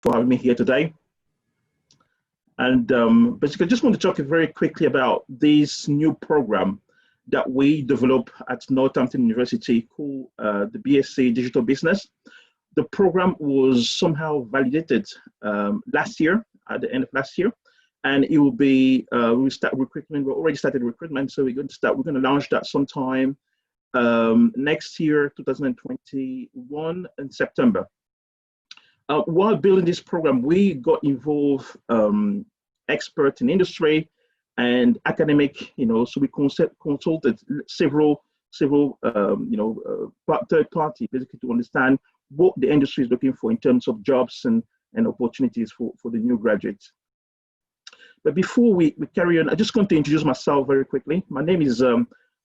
for having me here today. And basically, I just want to talk very quickly about this new program that we developed at Northampton University called the BSc Digital Business. The program was somehow validated last year, at the end of last year, and it will be, we'll start recruitment. We already started recruitment, so we're going to launch that sometime next year, 2021, in September. While building this program, we got involved experts in industry and academic, so we consulted several third party basically to understand what the industry is looking for in terms of jobs and opportunities for the new graduates. But before we carry on, I just want to introduce myself very quickly. My name is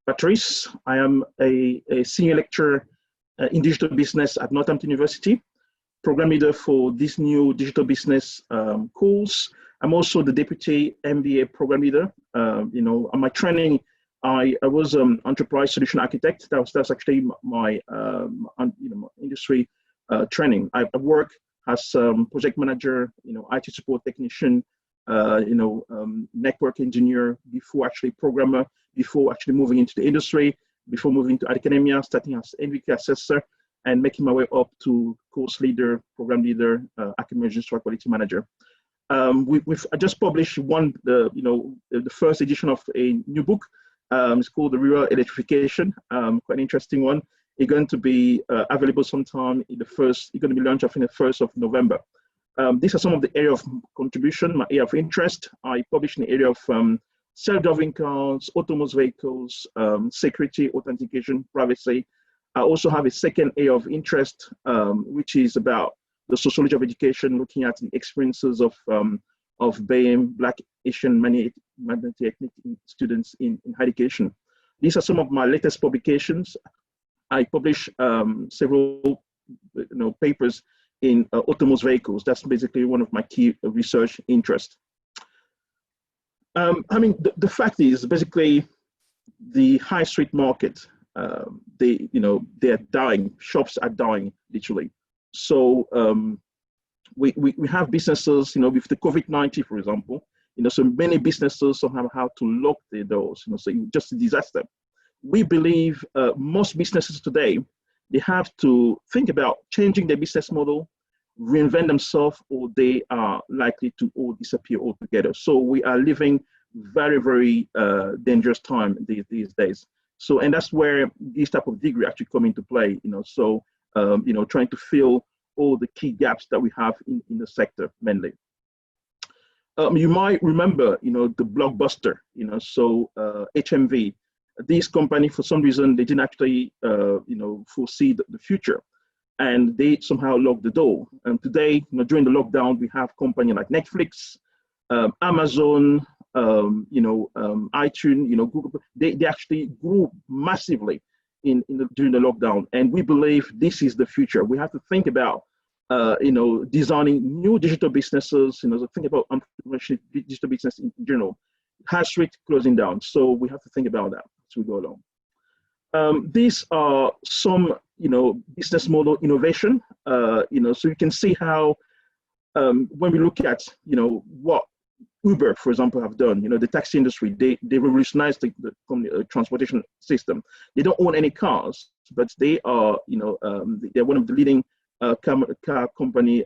Patrice. I am a senior lecturer in digital business at Northampton University, program leader for this new digital business course. I'm also the deputy MBA program leader. On my training, I was enterprise solution architect. That's actually my my industry training. I work as project manager, IT support technician, network engineer before actually programmer, before actually moving into the industry, before moving to academia, starting as MVP assessor, and making my way up to course leader, program leader, academic registrar, quality manager. I just published the first edition of a new book. It's called The Rural Electrification, quite an interesting one. It's going to be available sometime it's going to be launched in the 1st of November. These are some of the area of contribution, my area of interest. I publish in the area of self-driving cars, autonomous vehicles, security, authentication, privacy. I also have a second area of interest, which is about the sociology of education, looking at the experiences of BAME, Black, Asian, minority ethnic students in higher education. These are some of my latest publications. I publish several papers in autonomous vehicles. That's basically one of my key research interests. The fact is basically the high street market, they're dying, shops are dying literally. So we have businesses, with the COVID-19, for example, so many businesses somehow have to lock their doors, so it's just a disaster. We believe most businesses today, they have to think about changing their business model, reinvent themselves, or they are likely to all disappear altogether. So we are living very, very dangerous time these days. So, and that's where this type of degree actually come into play, trying to fill all the key gaps that we have in the sector mainly. You might remember, the Blockbuster, HMV. This company, for some reason, they didn't actually, foresee the future, and they somehow locked the door. And today, during the lockdown, we have companies like Netflix, Amazon, iTunes, Google. They actually grew massively during the lockdown, and we believe this is the future. We have to think about, designing new digital businesses. Think about entrepreneurship, digital business in general. High street closing down, so we have to think about that as we go along. These are some, business model innovation. So you can see how when we look at, what Uber, for example, have done, the taxi industry, they revolutionized the transportation system. They don't own any cars, but they are, they're one of the leading car company,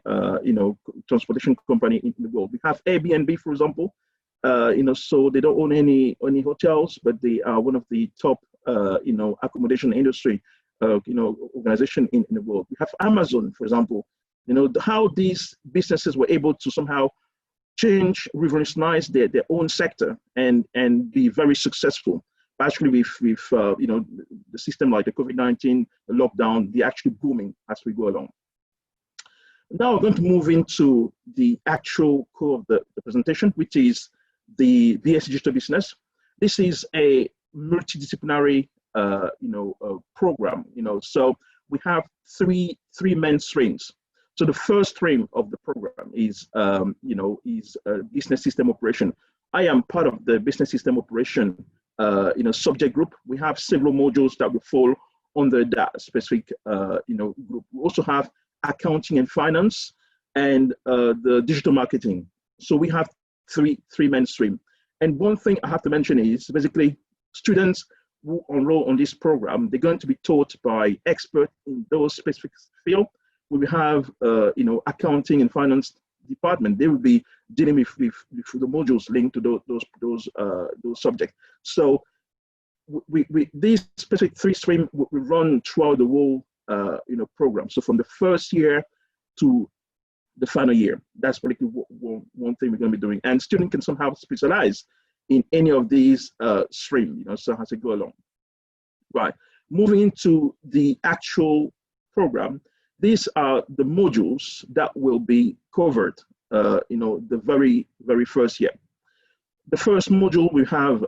transportation company in the world. We have Airbnb, for example, so they don't own any hotels, but they are one of the top, accommodation industry, organization in the world. We have Amazon, for example, how these businesses were able to somehow change, revolutionize their own sector and be very successful. Actually, with the system like the COVID-19, the lockdown, they're actually booming as we go along. Now we're going to move into the actual core of the presentation, which is the BSc Digital Business. This is a multidisciplinary, program. So we have three main streams. So the first stream of the program is, business system operation. I am part of the business system operation, subject group. We have several modules that will fall under that specific, group. We also have accounting and finance. and the digital marketing. So we have three main streams. And one thing I have to mention is basically students who enroll on this program, they're going to be taught by experts in those specific fields. We have, accounting and finance department. They will be dealing with the modules linked to those subjects. So these specific three streams we run throughout the whole program. So from the first year to the final year, that's basically one thing we're going to be doing. And students can somehow specialize in any of these streams, so as they go along. Right. Moving into the actual program, these are the modules that will be covered, the very, very first year. The first module, we have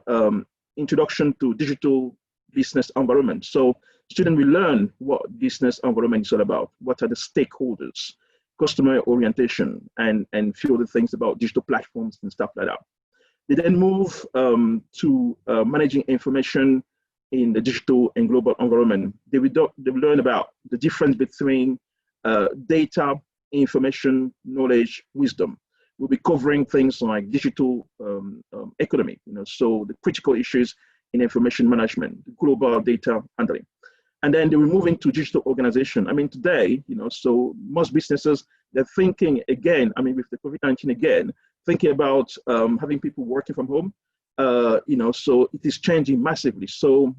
Introduction to Digital Business Environment. So students will learn what business environment is all about, what are the stakeholders, customer orientation, and few other things about digital platforms and stuff like that. They then move to managing information in the digital and global environment. They will learn about the difference between data, information, knowledge, wisdom. We'll be covering things like digital economy, so the critical issues in information management, global data handling. And then they will move into digital organization. I mean, today, so most businesses, they're thinking again, with the COVID-19 again, thinking about having people working from home, so it is changing massively. So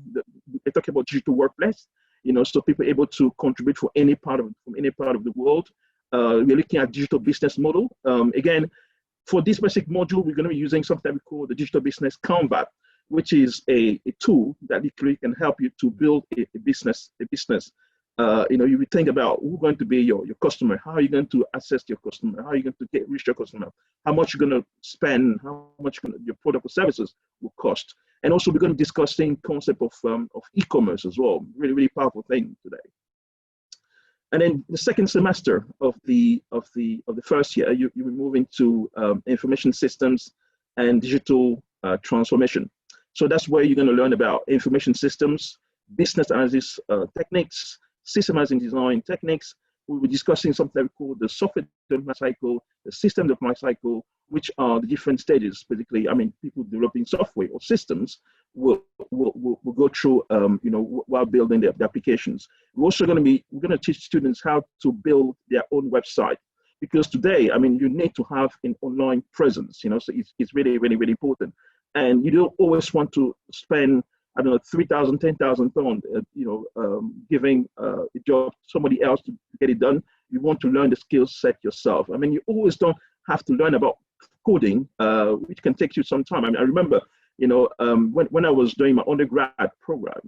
they talk about digital workplace, so people are able to contribute from any part of the world. We're looking at digital business model. Again, for this basic module, we're going to be using something we call the Digital Business Canvas, which is a tool that literally can help you to build a business. You would think about who's going to be your customer, how are you going to assess your customer, how are you going to reach your customer, how much you're going to spend, how much your product or services will cost. And also we're going to be discussing concept of e-commerce as well, really, really powerful thing today. And then the second semester of the first year, you will move into information systems and digital transformation. So that's where you're going to learn about information systems, business analysis techniques, systemizing design techniques. We'll be discussing something we call the software development cycle, the system development cycle, which are the different stages. Basically, people developing software or systems will go through, while building the applications. We're also going to teach students how to build their own website, because today, you need to have an online presence, so it's really, really, really important. And you don't always want to spend, 3,000, 10,000 pounds, giving a job to somebody else to get it done. You want to learn the skill set yourself. You always don't have to learn about coding, which can take you some time. I remember, when I was doing my undergrad program,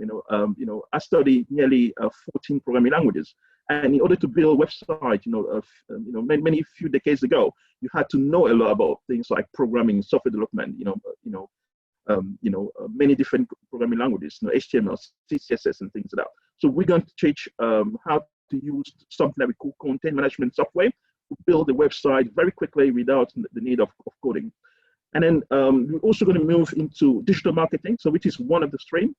I studied nearly 14 programming languages. And in order to build a website, many few decades ago, you had to know a lot about things like programming, software development, many different programming languages, HTML, CSS, and things like that. So we're going to teach how to use something that we call content management software to build a website very quickly without the need of coding. And then we're also going to move into digital marketing, so which is one of the streams.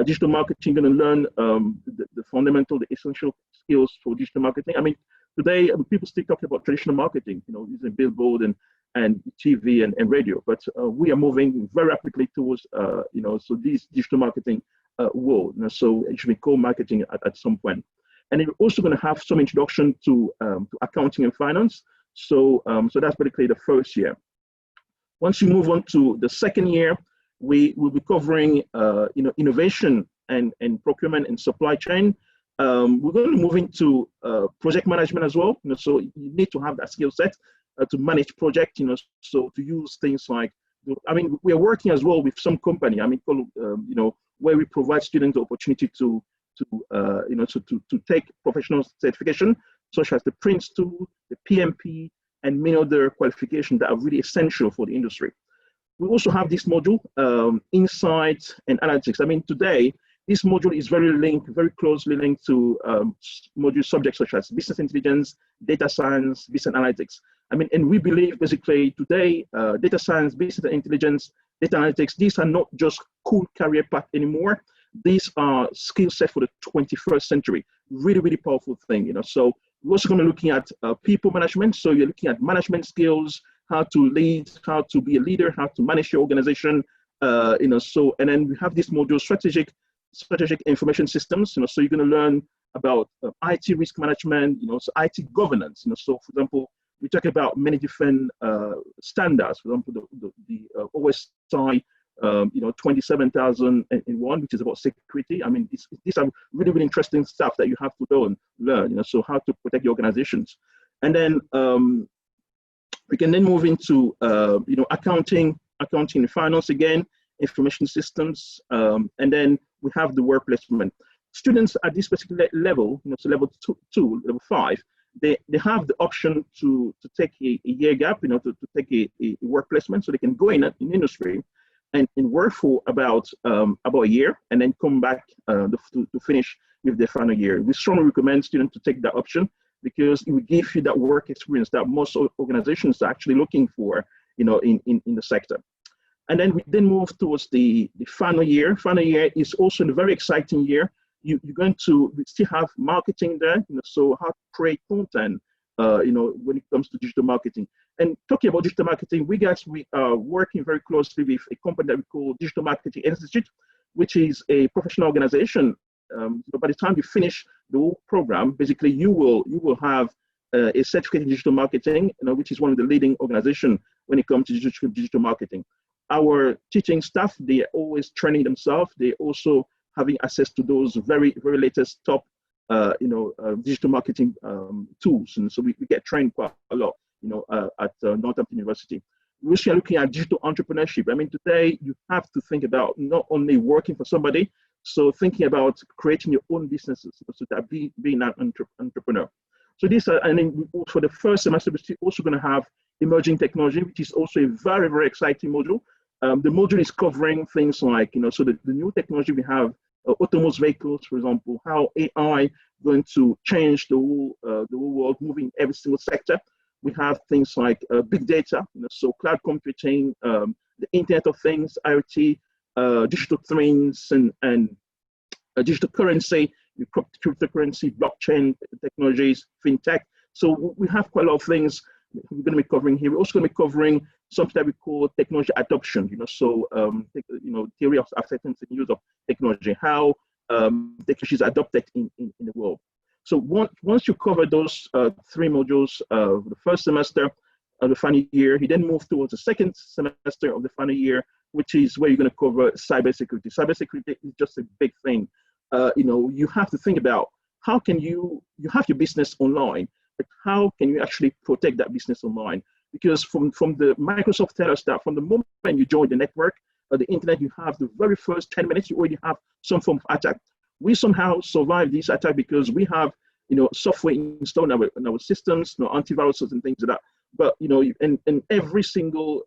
Digital marketing, going to learn the fundamental, the essential skills for digital marketing. Today people still talk about traditional marketing, using billboard and TV and radio, but we are moving very rapidly towards, so this digital marketing world. So it should be core marketing at some point. And then we're also going to have some introduction to accounting and finance. So that's basically the first year. Once you move on to the second year, we will be covering, innovation and procurement and supply chain. We're going to move into project management as well. So you need to have that skill set to manage projects. So to use things like, we are working as well with some company. Where we provide students the opportunity to take professional certification, such as the Prince 2, the PMP, and many other qualifications that are really essential for the industry. We also have this module, Insights and Analytics. Today, this module is very closely linked to module subjects such as business intelligence, data science, business analytics. And we believe basically today, data science, business intelligence, data analytics, these are not just cool career path anymore. These are skill set for the 21st century. Really, really powerful thing, So We're also going to be looking at people management. So you're looking at management skills, how to lead, how to be a leader, how to manage your organization. So, and then we have this module, strategic information systems. So you're going to learn about IT risk management, so IT governance. So for example, we talk about many different standards. For example, the OSI 27001, which is about security. I mean, these are really, really interesting stuff that you have to learn. So how to protect your organizations. And then we can then move into accounting and finance again, information systems, and then we have the work placement. Students at this particular level, so level two, level 5, they have the option to take a year gap, to take a work placement, so they can go in industry and work for about a year, and then come back to finish with their final year. We strongly recommend students to take that option, because it will give you that work experience that most organizations are actually looking for, in the sector. And then we then move towards the final year. Final year is also a very exciting year. We still have marketing there, so how to create content, when it comes to digital marketing. And talking about digital marketing, we are working very closely with a company that we call Digital Marketing Institute, which is a professional organization. By the time you finish the whole program, basically you will have a certificate in digital marketing, which is one of the leading organizations when it comes to digital marketing. Our teaching staff, they are always training themselves. They also having access to those very, very latest top, digital marketing tools. And so we get trained quite a lot, at Northampton University. We're also looking at digital entrepreneurship. I mean, today you have to think about not only working for somebody, so thinking about creating your own businesses, so that being an entrepreneur. So these are, and then for the first semester, we're also going to have emerging technology, which is also a very, very exciting module. The module is covering things like, so the new technology we have, autonomous vehicles, for example, how AI going to change the whole world, moving every single sector. We have things like big data, so cloud computing, the Internet of Things, IoT, digital twins, and digital currency, cryptocurrency, blockchain technologies, fintech. So we have quite a lot of things we're going to be covering here. We're also going to be covering something that we call technology adoption, theory of acceptance and use of technology, how technology is adopted in the world. So once you cover those 3 modules of the first semester of the final year, you then move towards the second semester of the final year, which is where you're going to cover cybersecurity. Cybersecurity is just a big thing. You have to think about how can you have your business online, but how can you actually protect that business online? Because from the Microsoft tell us that from the moment you join the network or the internet, you have the very first 10 minutes, you already have some form of attack. We somehow survive this attack because we have, software installed in our systems, antiviruses and things like that. But, and every single,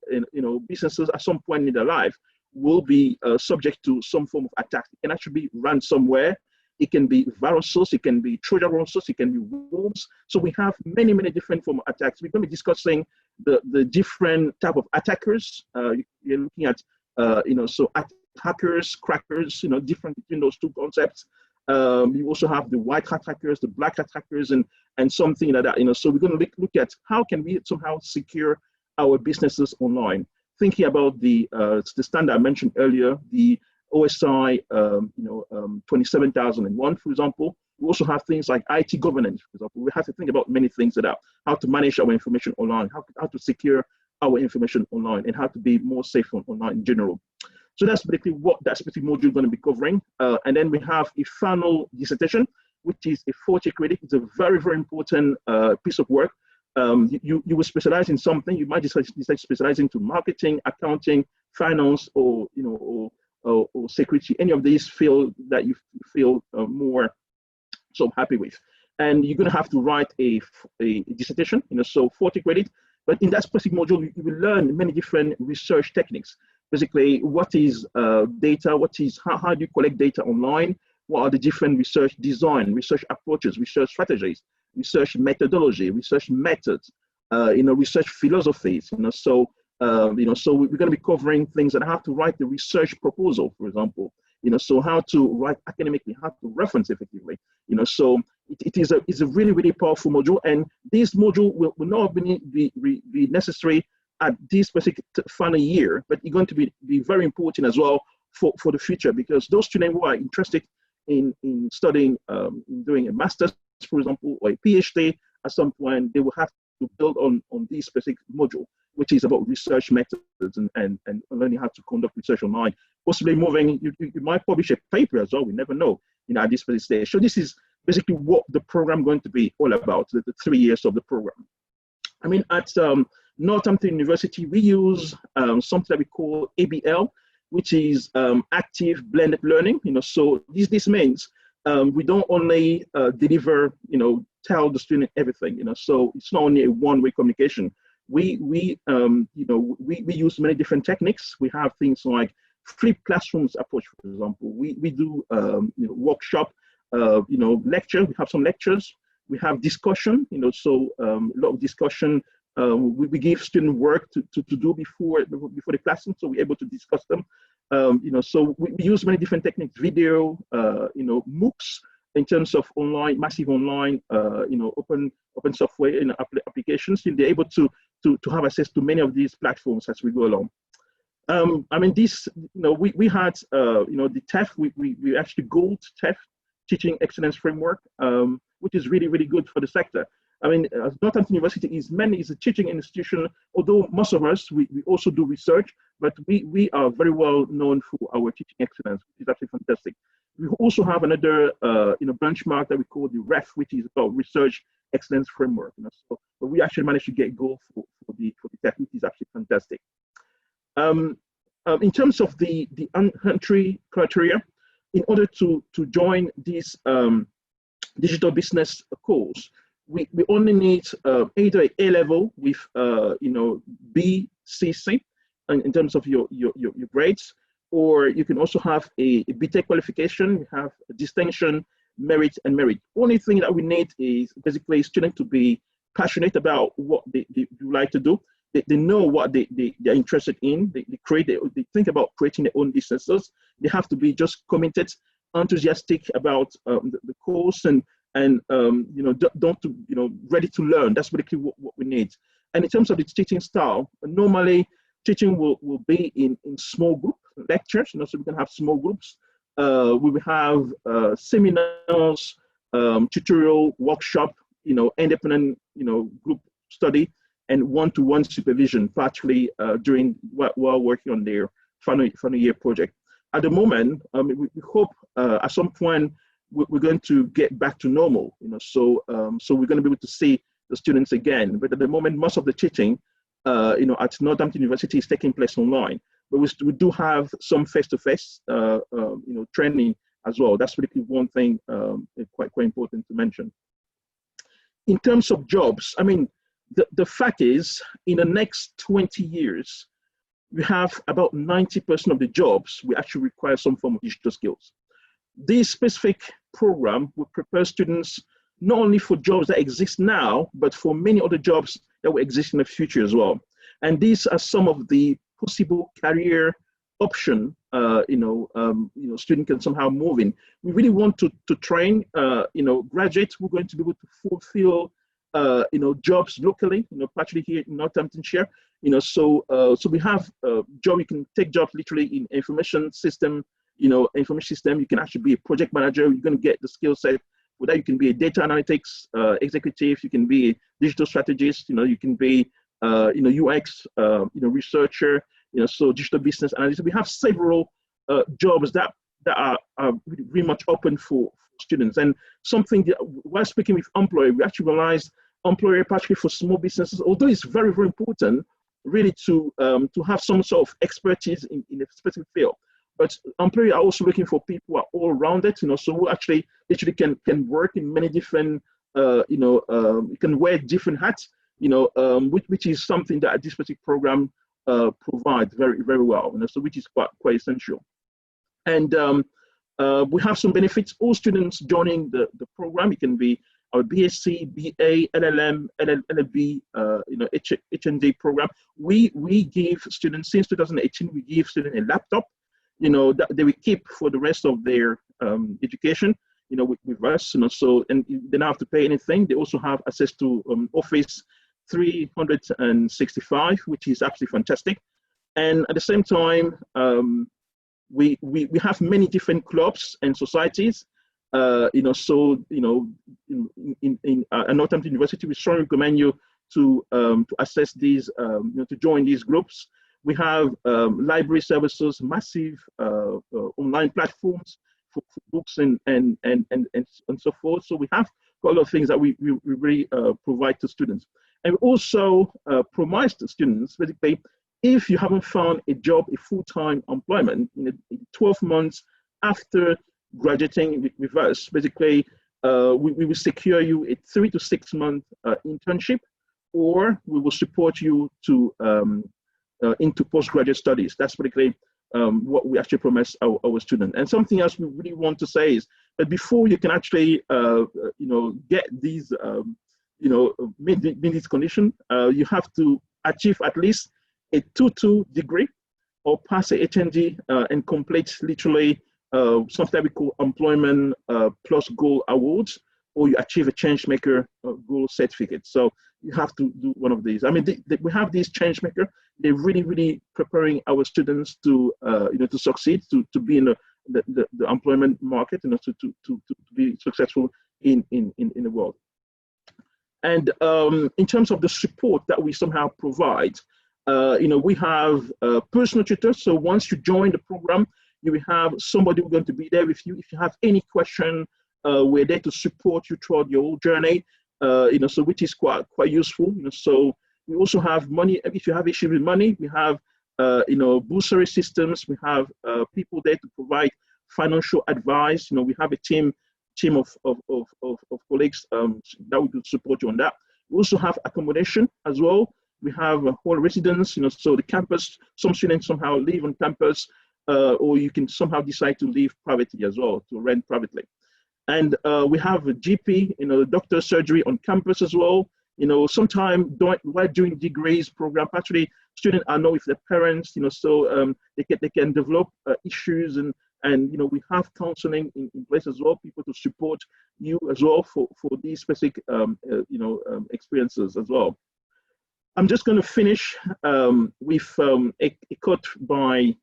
businesses at some point in their life will be subject to some form of attack. It can actually be ransomware. It can be viruses, it can be Trojan horses, it can be worms. So we have many, many different forms of attacks. We're going to be discussing the different type of attackers. You're looking at, so hackers, crackers, different between those two concepts. You also have the white hat hackers, the black hat hackers, and something like that. So we're going to look at how can we somehow secure our businesses online. Thinking about the standard I mentioned earlier, the OSI 27001, for example. We also have things like IT governance, for example. We have to think about many things about how to manage our information online, how to secure our information online, and how to be more safe online in general. So that's basically what that specific module is going to be covering. And then we have a final dissertation, which is a 40 credit. It's a very, very important piece of work. You will specialize in something. You might decide to specialize into marketing, accounting, finance, or security, any of these fields that you feel more so happy with. And you're going to have to write a dissertation, so 40 credit. But in that specific module, you will learn many different research techniques. Basically, what is data? How do you collect data online? What are the different research design, research approaches, research strategies, research methodology, research methods, research philosophies. So we're going to be covering things that have to write the research proposal, for example. So how to write academically, how to reference effectively. So It's a really, really powerful module, and this module will not be necessary at this specific final year, but it's going to be very important as well for the future, because those students who are interested in studying, in doing a master's, for example, or a PhD, at some point they will have to build on this specific module, which is about research methods and learning how to conduct research online. Possibly moving, you might publish a paper as well, we never know, at this specific stage. So this is basically what the program is going to be all about, the 3 years of the program. I mean, at Northampton University, we use something that we call ABL, which is active blended learning. So this means we don't only deliver, tell the student everything. So it's not only a one-way communication. We use many different techniques. We have things like flipped classrooms approach, for example. We do workshop, lecture. We have some lectures. We have discussion. So a lot of discussion. We give student work to do before the classroom, so we're able to discuss them. So we use many different techniques, video, MOOCs in terms of online, massive online, open software applications. They're able to have access to many of these platforms as we go along. I mean, this, we had, the TEF, we actually gold TEF, Teaching Excellence Framework, which is really, really good for the sector. I mean, Northampton University is a teaching institution, although most of us, we also do research, but we are very well known for our teaching excellence, which is actually fantastic. We also have another, benchmark that we call the REF, which is about Research Excellence Framework. So, but we actually managed to get gold for the TEF, which is actually fantastic. In terms of the entry criteria, in order to join this digital business course, we only need either an A-level with BCC in terms of your grades, or you can also have a BTech qualification. We have a distinction, merit, and merit. Only thing that we need is basically a student to be passionate about what they like to do. They know what they're interested in. They think about creating their own businesses. They have to be just committed, enthusiastic about the course, and ready to learn. That's basically what we need. And in terms of the teaching style, normally teaching will be in small group lectures. So we can have small groups. We will have seminars, tutorial, workshop, independent, group study, and one-to-one supervision, partially during while working on their final year project. At the moment, we hope at some point we're going to get back to normal. So we're going to be able to see the students again. But at the moment, most of the teaching, at Northampton University is taking place online. But we do have some face-to-face, training as well. That's really one thing quite important to mention. In terms of jobs, I mean, the fact is, in the next 20 years, we have about 90% of the jobs will actually require some form of digital skills. This specific program will prepare students not only for jobs that exist now, but for many other jobs that will exist in the future as well. And these are some of the possible career option, student can somehow move in. We really want to train, graduates who are going to be able to fulfill jobs locally, particularly here in Northamptonshire. So we have job. You can take jobs literally in information system. Information system. You can actually be a project manager. You're going to get the skill set. For that, you can be a data analytics executive. You can be a digital strategist. You can be UX researcher. So digital business analyst. We have several jobs that are really much open for students. And something that, while speaking with employer, we actually realized employer, particularly for small businesses, although it's very, very important, really to have some sort of expertise in a specific field. But employers are also looking for people who are all rounded, so who actually literally can work in many different, you can wear different hats, which is something that this specific program provides very, very well, so which is quite essential. And we have some benefits. All students joining the program, it can be our BSc, BA, LLM, LLB, HND program. We give students, since 2018, we give students a laptop, that they will keep for the rest of their education. with us, so, and they don't have to pay anything. They also have access to Office 365, which is actually fantastic. And at the same time, we have many different clubs and societies. So at Northampton University, we strongly recommend you to access these, to join these groups. We have library services, massive online platforms for books and so forth. So we have got a lot of things that we really provide to students. And we also promise to students, basically, if you haven't found a job, a full-time employment, in 12 months after graduating with us, basically, we will secure you a 3 to 6 month internship, or we will support you to into postgraduate studies. That's basically what we actually promise our students. And something else we really want to say is that before you can actually, get these, meet this condition, you have to achieve at least a 2-2 degree or pass a HND and complete literally something we call employment plus goal awards, or you achieve a change maker goal certificate. So you have to do one of these. I mean, we have these change maker. They're really, really preparing our students to, to succeed, to be in the employment market, and also to be successful in the world. And in terms of the support that we somehow provide, we have personal tutors. So once you join the program, you will have somebody who's going to be there with you. If you have any question, we're there to support you throughout your whole journey. So which is quite useful. So we also have money. If you have issues with money, we have bursary systems. We have people there to provide financial advice. We have a team of colleagues that will support you on that. We also have accommodation as well. We have a whole residence. So the campus. Some students somehow live on campus, or you can somehow decide to live privately as well, to rent privately. And we have a GP, doctor surgery on campus as well. Sometimes while doing degrees program, actually students are not with their parents, so they can develop issues, and we have counseling in place as well, people to support you as well for these specific experiences as well. I'm just going to finish with a quote by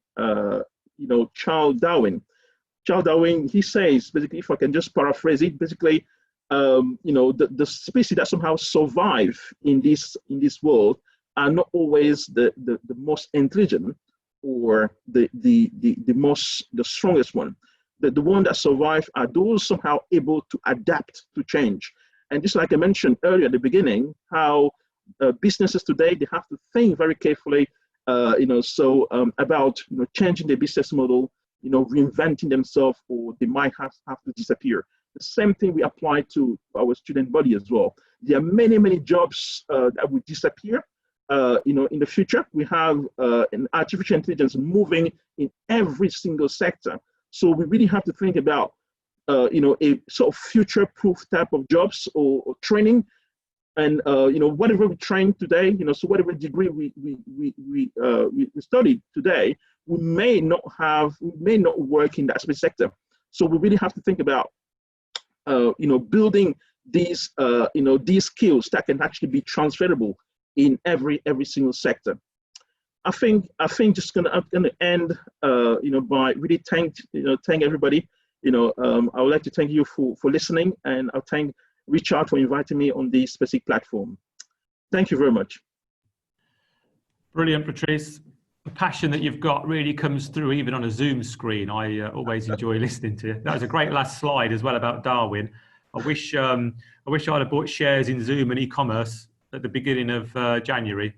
Charles Darwin. Charles Darwin, he says, basically, if I can just paraphrase it, basically, the species that somehow survive in this world are not always the most intelligent or the strongest one. The one that survive are those somehow able to adapt to change. And just like I mentioned earlier at the beginning, how businesses today, they have to think very carefully, about changing their business model, reinventing themselves, or they might have to disappear. The same thing we apply to our student body as well. There are many jobs that will disappear, in the future. We have an artificial intelligence moving in every single sector. So we really have to think about, a sort of future-proof type of jobs or training. And whatever we train today, so whatever degree we studied today, we may not work in that specific sector. So we really have to think about, building these skills that can actually be transferable in every single sector. I think just I'm gonna end, by really thank everybody. I would like to thank you for listening, and I'll thank Richard for inviting me on this specific platform. Thank you very much. Brilliant, Patrice. The passion that you've got really comes through even on a Zoom screen. I always enjoy listening to you. That was a great last slide as well about Darwin. I wish I'd have bought shares in Zoom and e-commerce at the beginning of January.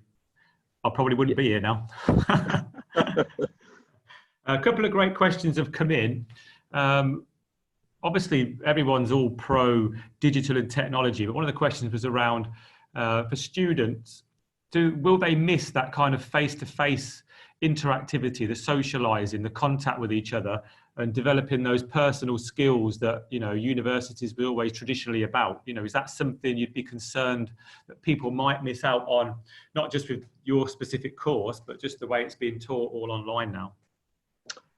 I probably wouldn't be here now. A couple of great questions have come in. Obviously, everyone's all pro digital and technology, but one of the questions was around for students, will they miss that kind of face-to-face interactivity, the socializing, the contact with each other, and developing those personal skills that universities were always traditionally about? Is that something you'd be concerned that people might miss out on, not just with your specific course, but just the way it's being taught all online now?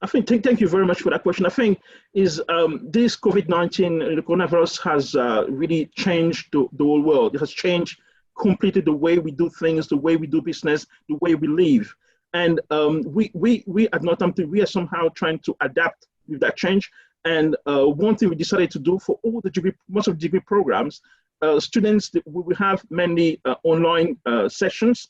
Thank you very much for that question. I think is this COVID-19, the coronavirus has really changed the whole world. It has changed completely the way we do things, the way we do business, the way we live. And we at Northampton, we are somehow trying to adapt with that change. And one thing we decided to do for all the degree, most of the degree programs, students, we will have many online sessions.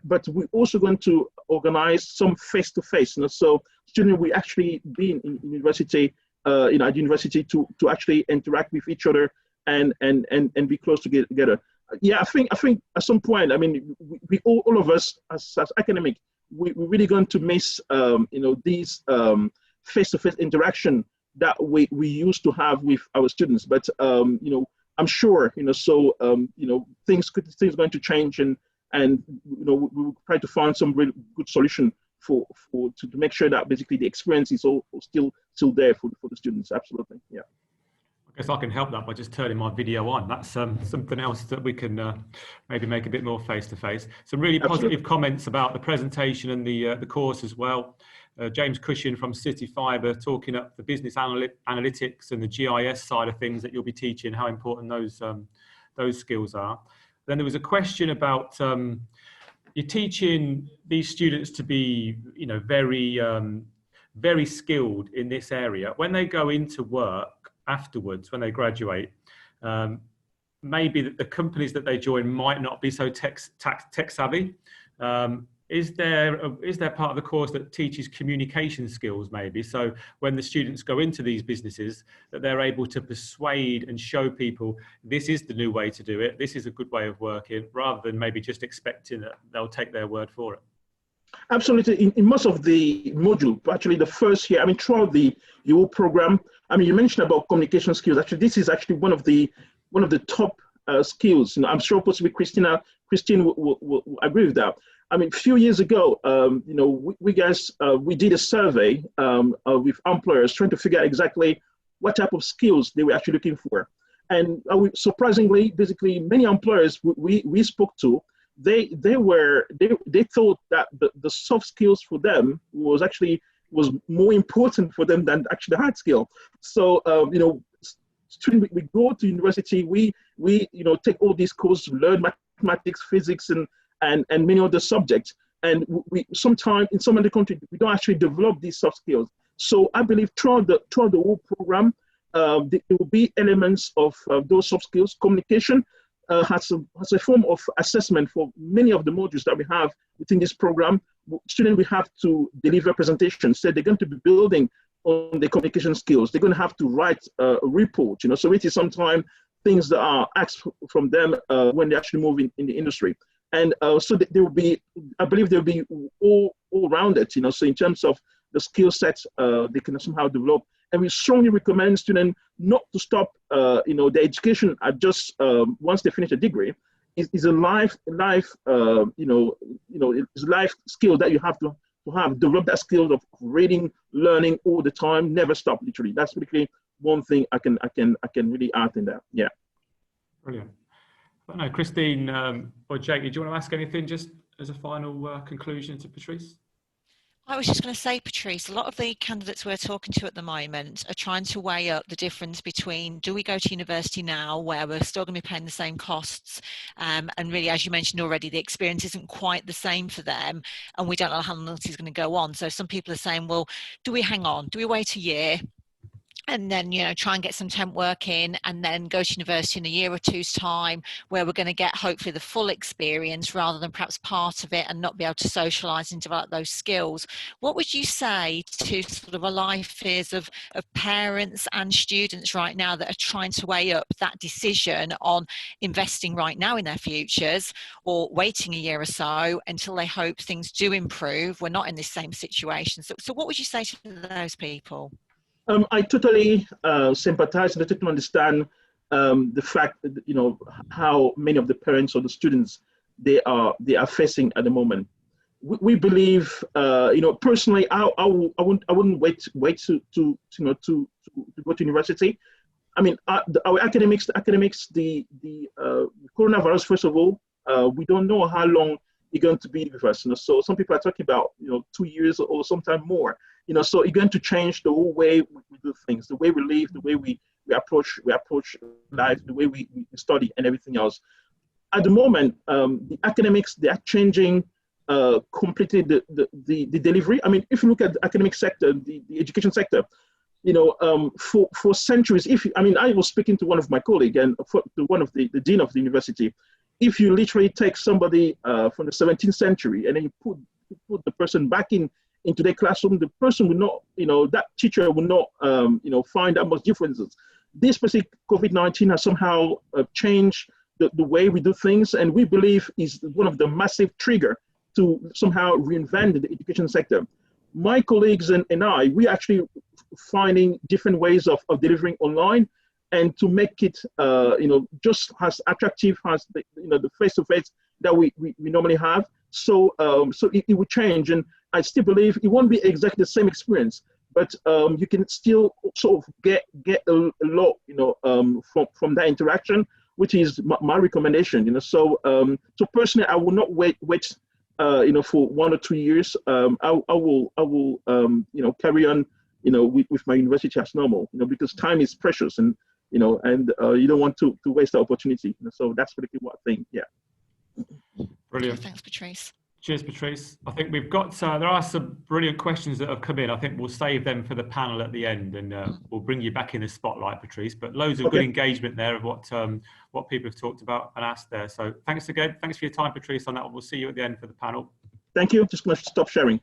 But we're also going to organize some face-to-face. So students will actually be in university, at university to actually interact with each other and be close together. Yeah, I think at some point, I mean, we all of us as academic, we're really going to miss, these face-to-face interaction that we used to have with our students. But I'm sure, things are going to change, and we will try to find some really good solution to make sure that basically the experience is all still there for the students. Absolutely, yeah. I guess I can help that by just turning my video on. That's something else that we can maybe make a bit more face-to-face. Some really positive comments about the presentation and the course as well. James Cushion from City Fibre talking up the business analytics and the GIS side of things that you'll be teaching, how important those skills are. Then there was a question about you're teaching these students to be, very skilled in this area. When they go into work afterwards, when they graduate, maybe the companies that they join might not be so tech savvy. Is there part of the course that teaches communication skills maybe? So when the students go into these businesses, that they're able to persuade and show people this is the new way to do it, this is a good way of working, rather than maybe just expecting that they'll take their word for it. Absolutely. In most of the module, actually the first year, I mean, throughout the whole program, I mean, you mentioned about communication skills. Actually, this is actually one of the top skills. I'm sure possibly Christine will agree with that. I mean, a few years ago, we did a survey with employers trying to figure out exactly what type of skills they were actually looking for. And surprisingly, basically, many employers we spoke to, they thought that the soft skills for them was more important for them than actually the hard skill. So, students, we go to university, we take all these courses, learn mathematics, physics, and many other subjects. And we sometimes in some other countries, we don't actually develop these soft skills. So I believe throughout the whole program, there will be elements of those soft skills. Communication has a form of assessment for many of the modules that we have within this program. Students will have to deliver presentations. So they're going to be building on the communication skills. They're going to have to write a report. So it is sometimes things that are asked from them when they actually move in the industry. And so there will be, I believe there will be all rounded, so in terms of the skill sets they can somehow develop. And we strongly recommend students not to stop, their education at just once they finish a degree. It's a life skill that you have to have, develop that skill of reading, learning all the time, never stop, literally. That's really one thing I can really add in that, yeah. Brilliant. I don't know, Christine or Jake, do you want to ask anything just as a final conclusion to Patrice? I was just going to say, Patrice, a lot of the candidates we're talking to at the moment are trying to weigh up the difference between, do we go to university now where we're still going to be paying the same costs, and really, as you mentioned already, the experience isn't quite the same for them, and we don't know how long this is going to go on. So some people are saying, well, do we hang on? Do we wait a year? And then, try and get some temp work in, and then go to university in a year or two's time, where we're going to get hopefully the full experience rather than perhaps part of it and not be able to socialise and develop those skills. What would you say to sort of a life fears of parents and students right now that are trying to weigh up that decision on investing right now in their futures, or waiting a year or so until they hope things do improve? We're not in this same situation. So what would you say to those people? I totally sympathize and I totally understand the fact that, how many of the parents or the students they are facing at the moment. We believe, personally, I wouldn't wait to go to university. I mean, our academics, the coronavirus. First of all, we don't know how long you're going to be with us. So some people are talking about 2 years or sometime more. So you're going to change the whole way we do things, the way we live, the way we approach life, the way we study, and everything else. At the moment, the academics, they are changing completely the delivery. I mean, if you look at the academic sector, the education sector, for centuries, I was speaking to one of my colleagues and to one of the dean of the university. If you literally take somebody from the 17th century and then you put the person back into their classroom, the person will not, that teacher will not, find that much differences. This specific COVID-19 has somehow changed the way we do things, and we believe is one of the massive trigger to somehow reinvent the education sector. My colleagues and I, we actually finding different ways of delivering online, and to make it, just as attractive as the face-to-face that we normally have. So it will change, and I still believe it won't be exactly the same experience, but you can still sort of get a lot, from that interaction, which is my recommendation. So personally, I will not wait. For 1 or 2 years. I will carry on, with my university as normal, because time is precious, and you don't want to waste the opportunity. So that's really what I think. Yeah. Brilliant. Thanks, Patrice. Cheers, Patrice. I think we've got, there are some brilliant questions that have come in. I think we'll save them for the panel at the end, and we'll bring you back in the spotlight, Patrice. But loads of good engagement there of what people have talked about and asked there. So thanks again. Thanks for your time, Patrice, on that. We'll see you at the end for the panel. Thank you. Just going to stop sharing.